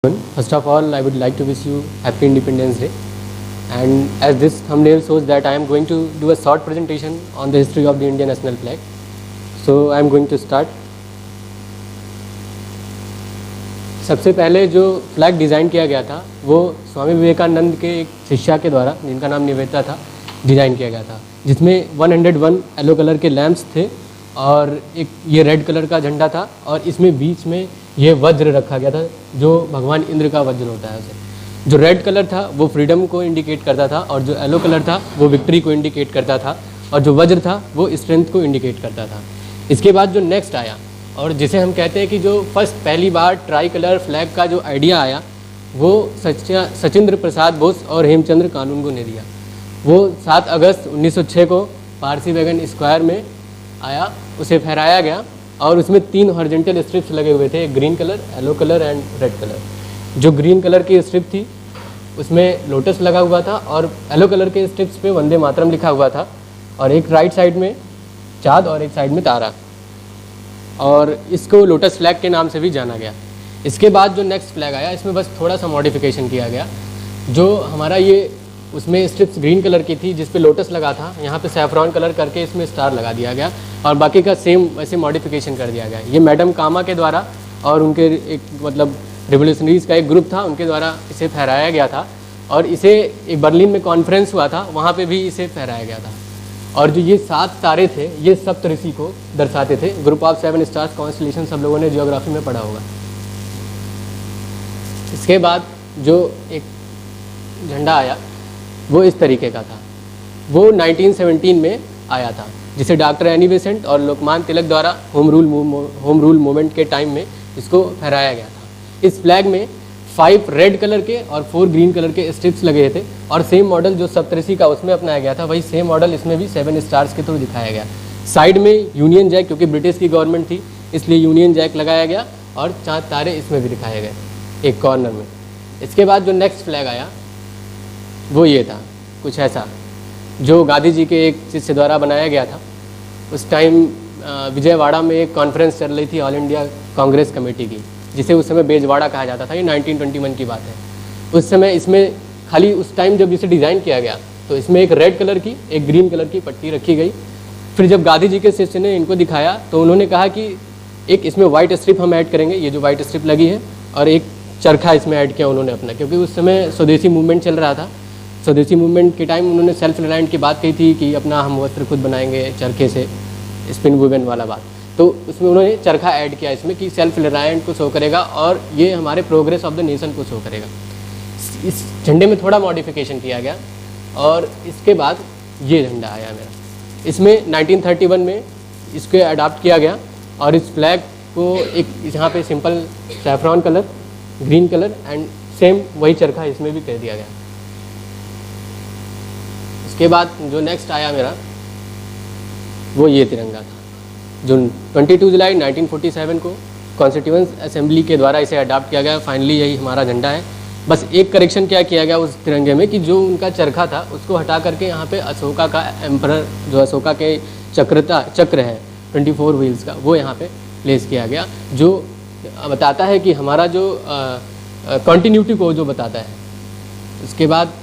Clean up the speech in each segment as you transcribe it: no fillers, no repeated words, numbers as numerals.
First of all, I would like to wish you Happy Independence Day. And as this thumbnail shows that I am going to do a short presentation on the history of the Indian national flag. So I am going to start. सबसे पहले जो flag design किया गया था वो स्वामी विवेकानंद के एक शिष्या के द्वारा, जिनका नाम निवेदिता था, डिज़ाइन किया गया था, जिसमें 101 येलो कलर के लैंप्स थे और एक ये रेड कलर का झंडा था और इसमें बीच में ये वज्र रखा गया था जो भगवान इंद्र का वज्र होता है उसे। जो रेड कलर था वो फ्रीडम को इंडिकेट करता था और जो येलो कलर था वो विक्ट्री को इंडिकेट करता था और जो वज्र था वो स्ट्रेंथ को इंडिकेट करता था। इसके बाद जो नेक्स्ट आया और जिसे हम कहते हैं कि जो फर्स्ट पहली बार ट्राई कलर फ्लैग का जो आइडिया आया वो सचिंद्र प्रसाद बोस और हेमचंद्र कानूनगो ने दिया। वो 7 अगस्त 1906 को पारसी वैगन स्क्वायर में आया, उसे फहराया गया और उसमें 3 हॉरिजॉन्टल स्ट्रिप्स लगे हुए थे, green colour, yellow colour and red colour. जो ग्रीन कलर की स्ट्रिप थी उसमें लोटस लगा हुआ था और येलो कलर के स्ट्रिप्स पे वंदे मातरम लिखा हुआ था और एक राइट साइड में चाँद और एक साइड में तारा, और इसको लोटस फ्लैग के नाम से भी जाना गया। इसके बाद जो नेक्स्ट फ्लैग आया इसमें बस थोड़ा सा मॉडिफिकेशन किया गया। जो हमारा ये उसमें स्ट्रिप्स ग्रीन कलर की थी जिस पे लोटस लगा था, यहाँ पे सैफरॉन कलर करके इसमें स्टार लगा दिया गया और बाकी का सेम वैसे मॉडिफिकेशन कर दिया गया। ये मैडम कामा के द्वारा और उनके एक मतलब रिवोल्यूशनरीज का एक ग्रुप था, उनके द्वारा इसे फहराया गया था और इसे एक बर्लिन में कॉन्फ्रेंस हुआ था, वहाँ पे भी इसे फहराया गया था। और जो ये 7 तारे थे ये सप्तऋषि को दर्शाते थे। ग्रुप ऑफ 7 स्टार्स कॉन्स्टलेशन सब लोगों ने जियोग्राफी में पढ़ा होगा। इसके बाद जो एक झंडा आया वो इस तरीके का था, वो 1917 में आया था, जिसे डॉक्टर एनी बेसेंट और लोकमान्य तिलक द्वारा होम रूल मूवमेंट के टाइम में इसको फहराया गया था। इस फ्लैग में 5 रेड कलर के और 4 ग्रीन कलर के स्ट्रिप्स लगे थे और सेम मॉडल जो सप्तऋषि का उसमें अपनाया गया था वही सेम मॉडल इसमें भी 7 स्टार्स के थ्रू दिखाया गया। साइड में यूनियन जैक, क्योंकि ब्रिटिश की गवर्नमेंट थी इसलिए यूनियन जैक लगाया गया और 4 तारे इसमें भी दिखाए गए एक कॉर्नर में। इसके बाद जो नेक्स्ट फ्लैग आया वो ये था, कुछ ऐसा, जो गांधी जी के एक शिष्य द्वारा बनाया गया था। उस टाइम विजयवाड़ा में एक कॉन्फ्रेंस चल रही थी ऑल इंडिया कांग्रेस कमेटी की, जिसे उस समय बेजवाड़ा कहा जाता था। ये 1921 की बात है। उस समय इसमें खाली उस टाइम जब इसे डिज़ाइन किया गया तो इसमें एक रेड कलर की एक ग्रीन कलर की पट्टी रखी गई। फिर जब गांधी जी के शिष्य ने इनको दिखाया तो उन्होंने कहा कि एक इसमें वाइट स्ट्रिप हम ऐड करेंगे, ये जो वाइट स्ट्रिप लगी है, और एक चरखा इसमें ऐड किया उन्होंने अपना, क्योंकि उस समय स्वदेशी मूवमेंट चल रहा था। स्वदेशी मूवमेंट के टाइम उन्होंने सेल्फ रिलायंट की बात कही थी कि अपना हम वस्त्र खुद बनाएंगे चरखे से, स्पिन वुमेन वाला बात। तो उसमें उन्होंने चरखा ऐड किया इसमें कि सेल्फ रिलायंट को शो करेगा और ये हमारे प्रोग्रेस ऑफ द नेशन को शो करेगा। इस झंडे में थोड़ा मॉडिफिकेशन किया गया और इसके बाद ये झंडा आया मेरा। इसमें 1931 में इसको अडॉप्ट किया गया और इस फ्लैग को एक यहाँ पे simple saffron colour, green colour and same वही चरखा इसमें भी कह दिया गया। इसके बाद जो नेक्स्ट आया मेरा वो ये तिरंगा था, जो 22 जुलाई 1947 को कॉन्स्टिट्यूएंट असेंबली के द्वारा इसे अडॉप्ट किया गया। फाइनली यही हमारा झंडा है। बस एक करेक्शन क्या किया गया उस तिरंगे में कि जो उनका चरखा था उसको हटा करके यहाँ पे अशोका का एम्परर, जो अशोका के चक्र है 24 व्हील्स का, वो यहाँ पे प्लेस किया गया, जो बताता है कि हमारा जो कंटिन्यूटी को जो बताता है। उसके बाद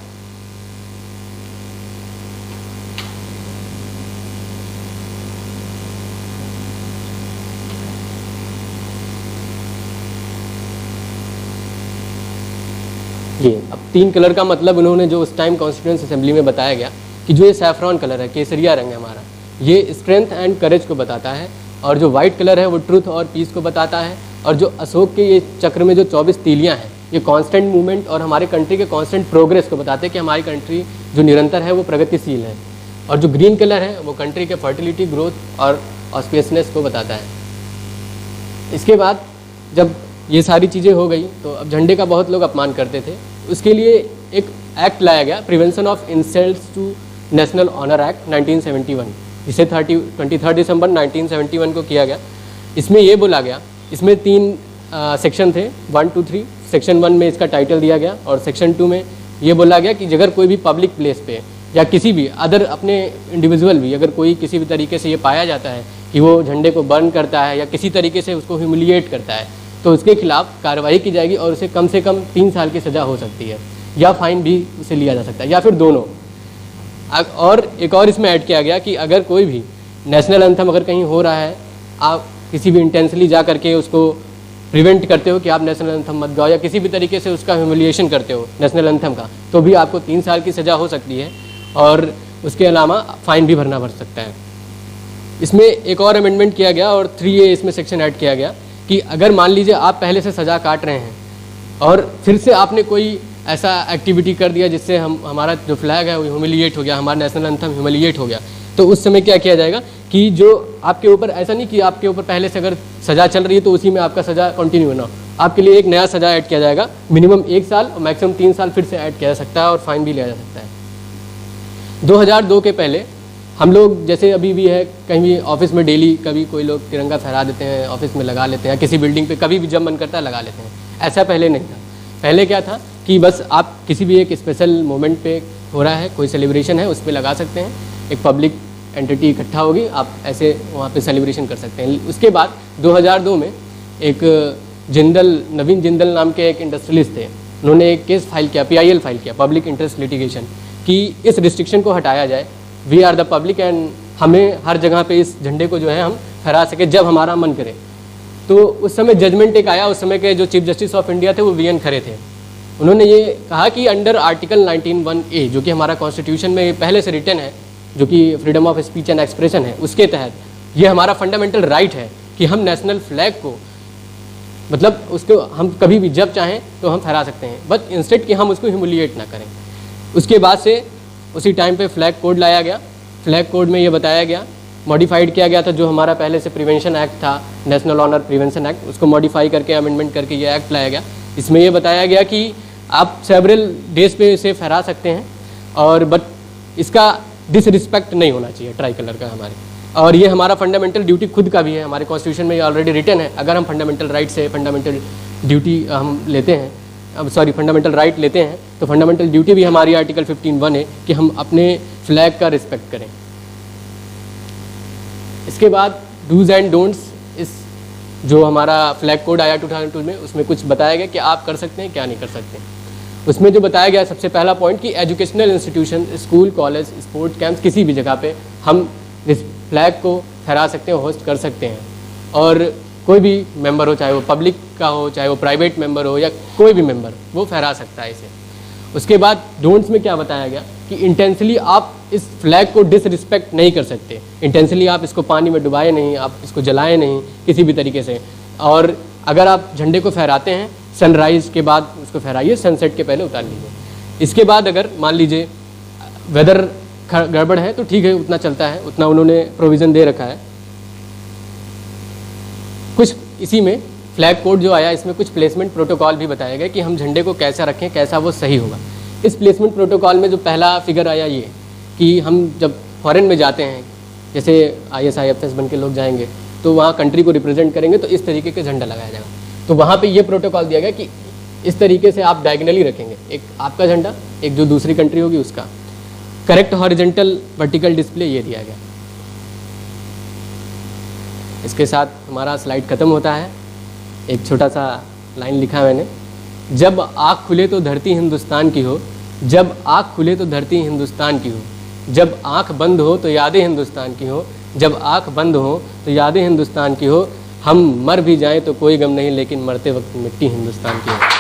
ये अब 3 कलर का मतलब उन्होंने जो उस टाइम कॉन्स्टिट्यूएंट असेंबली में बताया गया कि जो ये सैफरॉन कलर है, केसरिया रंग है हमारा, ये स्ट्रेंथ एंड करेज को बताता है, और जो वाइट कलर है वो ट्रूथ और पीस को बताता है, और जो अशोक के ये चक्र में जो 24 तीलियां हैं ये कांस्टेंट मूवमेंट और हमारे कंट्री के कांस्टेंट प्रोग्रेस को बताते हैं कि हमारी कंट्री जो निरंतर है वो प्रगतिशील है, और जो ग्रीन कलर है वो कंट्री के फर्टिलिटी, ग्रोथ और ऑस्पिशियसनेस को बताता है। इसके बाद जब ये सारी चीज़ें हो गई तो अब झंडे का बहुत लोग अपमान करते थे। उसके लिए एक एक्ट लाया गया, prevention of insults to national honour act 1971, जिसे 23 दिसंबर 1971 को किया गया। इसमें ये बोला गया, इसमें 3 सेक्शन थे, 1, 2, 3। सेक्शन 1 में इसका टाइटल दिया गया और सेक्शन 2 में ये बोला गया कि अगर कोई भी पब्लिक प्लेस पे या किसी भी अदर अपने इंडिविजुअल भी अगर कोई किसी भी तरीके से ये पाया जाता है कि वो झंडे को बर्न करता है या किसी तरीके से उसको ह्यूमिलिएट करता है तो उसके खिलाफ कार्रवाई की जाएगी और उसे कम से कम 3 साल की सज़ा हो सकती है, या फाइन भी उसे लिया जा सकता है, या फिर दोनों। और एक और इसमें ऐड किया गया कि अगर कोई भी नेशनल एंथम अगर कहीं हो रहा है, आप किसी भी इंटेंसली जा करके उसको प्रिवेंट करते हो कि आप नेशनल एंथम मत गाओ, या किसी भी तरीके से उसका ह्यूमिलिएशन करते हो नेशनल एंथम का, तो भी आपको 3 साल की सज़ा हो सकती है और उसके अलावा फाइन भी भरना पड़ सकता है। इसमें एक और अमेंडमेंट किया गया और 3A इसमें सेक्शन ऐड किया गया कि अगर मान लीजिए आप पहले से सज़ा काट रहे हैं और फिर से आपने कोई ऐसा एक्टिविटी कर दिया जिससे हमारा जो फ्लैग है वो ह्यूमिलिएट हो गया, हमारा नेशनल एंथम ह्यूमिलिएट हो गया, तो उस समय क्या किया जाएगा कि जो आपके ऊपर, ऐसा नहीं कि आपके ऊपर पहले से अगर सज़ा चल रही है तो उसी में आपका सज़ा कंटिन्यू ना हो, आपके लिए एक नया सज़ा ऐड किया जाएगा, मिनिमम 1 साल और मैक्सिमम 3 साल फिर से ऐड किया जा सकता है और फाइन भी लिया जा सकता है। 2002 के पहले हम लोग जैसे अभी भी है, कहीं भी ऑफिस में डेली कभी कोई लोग तिरंगा फहरा देते हैं, ऑफिस में लगा लेते हैं, किसी बिल्डिंग पे कभी भी जब मन करता है लगा लेते हैं। ऐसा पहले नहीं था। पहले क्या था कि बस आप किसी भी एक स्पेशल मोमेंट पे हो रहा है, कोई सेलिब्रेशन है, उस पर लगा सकते हैं, एक पब्लिक एंटिटी इकट्ठा होगी, आप ऐसे वहाँ पे सेलिब्रेशन कर सकते हैं। उसके बाद 2002 में एक नवीन जिंदल नाम के एक इंडस्ट्रियलिस्ट थे, उन्होंने एक केस फाइल किया, PIL फाइल किया, पब्लिक इंटरेस्ट लिटिगेशन, कि इस रिस्ट्रिक्शन को हटाया जाए, we are the public and हमें हर जगह पे इस झंडे को जो है हम फहरा सके जब हमारा मन करे। तो उस समय जजमेंट एक आया, उस समय के जो चीफ जस्टिस ऑफ इंडिया थे वो VN खरे थे। उन्होंने ये कहा कि अंडर आर्टिकल 19(1)A जो कि हमारा कॉन्स्टिट्यूशन में पहले से रिटन है, जो कि freedom of speech and expression है, उसके तहत ये हमारा फंडामेंटल राइट है कि हम नेशनल फ्लैग को, मतलब उसको हम कभी भी जब चाहें तो हम फहरा सकते हैं, बट इंस्टेड कि हम उसको ह्यूमिलिएट ना करें। उसके बाद से उसी टाइम पे फ्लैग कोड लाया गया। फ्लैग कोड में ये बताया गया, मॉडिफाइड किया गया था, जो हमारा पहले से प्रिवेंशन एक्ट था, नेशनल ऑनर प्रिवेंशन एक्ट, उसको मॉडिफाई करके अमेंडमेंट करके ये एक्ट लाया गया। इसमें ये बताया गया कि आप सेवरल डेज पे इसे फहरा सकते हैं, और बट इसका डिसरिस्पेक्ट नहीं होना चाहिए ट्राई कलर का हमारे, और ये हमारा फंडामेंटल ड्यूटी खुद का भी है, हमारे कॉन्स्टिट्यूशन में ये ऑलरेडी रिटन है। अगर हम फंडामेंटल राइट से फंडामेंटल ड्यूटी हम लेते हैं, फंडामेंटल राइट लेते हैं, तो फंडामेंटल ड्यूटी भी हमारी आर्टिकल 15(1) है कि हम अपने फ्लैग का रिस्पेक्ट करें। इसके बाद डूज एंड डोंट्स, इस जो हमारा फ्लैग कोड आया 2002 में, उसमें कुछ बताया गया कि आप कर सकते हैं, क्या नहीं कर सकते। उसमें जो बताया गया सबसे पहला पॉइंट कि educational institution, school, college, sports camps, किसी भी जगह पे हम इस फ्लैग को फहरा सकते हैं, होस्ट कर सकते हैं, और कोई भी मेंबर हो, चाहे वो पब्लिक का हो, चाहे वो प्राइवेट मेंबर हो, या कोई भी मेंबर, वो फहरा सकता है इसे। उसके बाद डोंट्स में क्या बताया गया कि इंटेंशनली आप इस फ्लैग को डिसरिस्पेक्ट नहीं कर सकते, इंटेंशनली आप इसको पानी में डुबाए नहीं, आप इसको जलाएं नहीं किसी भी तरीके से, और अगर आप झंडे को फहराते हैं सनराइज़ के बाद उसको फहराइए, सनसेट के पहले उतार लीजिए। इसके बाद अगर मान लीजिए वेदर गड़बड़ है तो ठीक है, उतना चलता है, उतना उन्होंने प्रोविज़न दे रखा है। कुछ इसी में फ्लैग कोड जो आया, इसमें कुछ प्लेसमेंट प्रोटोकॉल भी बताया गया कि हम झंडे को कैसा रखें, कैसा वो सही होगा। इस प्लेसमेंट प्रोटोकॉल में जो पहला फिगर आया ये कि हम जब फॉरेन में जाते हैं, जैसे IS IFS बन के लोग जाएंगे, तो वहाँ कंट्री को रिप्रेजेंट करेंगे, तो इस तरीके का झंडा लगाया जाएगा। तो वहाँ पे ये प्रोटोकॉल दिया गया कि इस तरीके से आप डायगनली रखेंगे, एक आपका झंडा, एक जो दूसरी कंट्री होगी उसका। करेक्ट हॉरिजेंटल वर्टिकल डिस्प्ले ये दिया गया। इसके साथ हमारा स्लाइड खत्म होता है। एक छोटा सा लाइन लिखा मैंने, जब आँख खुले तो धरती हिंदुस्तान की हो, जब आँख खुले तो धरती हिंदुस्तान की हो, जब आँख बंद हो तो यादें हिंदुस्तान की हो, जब आँख बंद हो तो यादें हिंदुस्तान की हो, हम मर भी जाएं तो कोई गम नहीं, लेकिन मरते वक्त मिट्टी हिंदुस्तान की हो।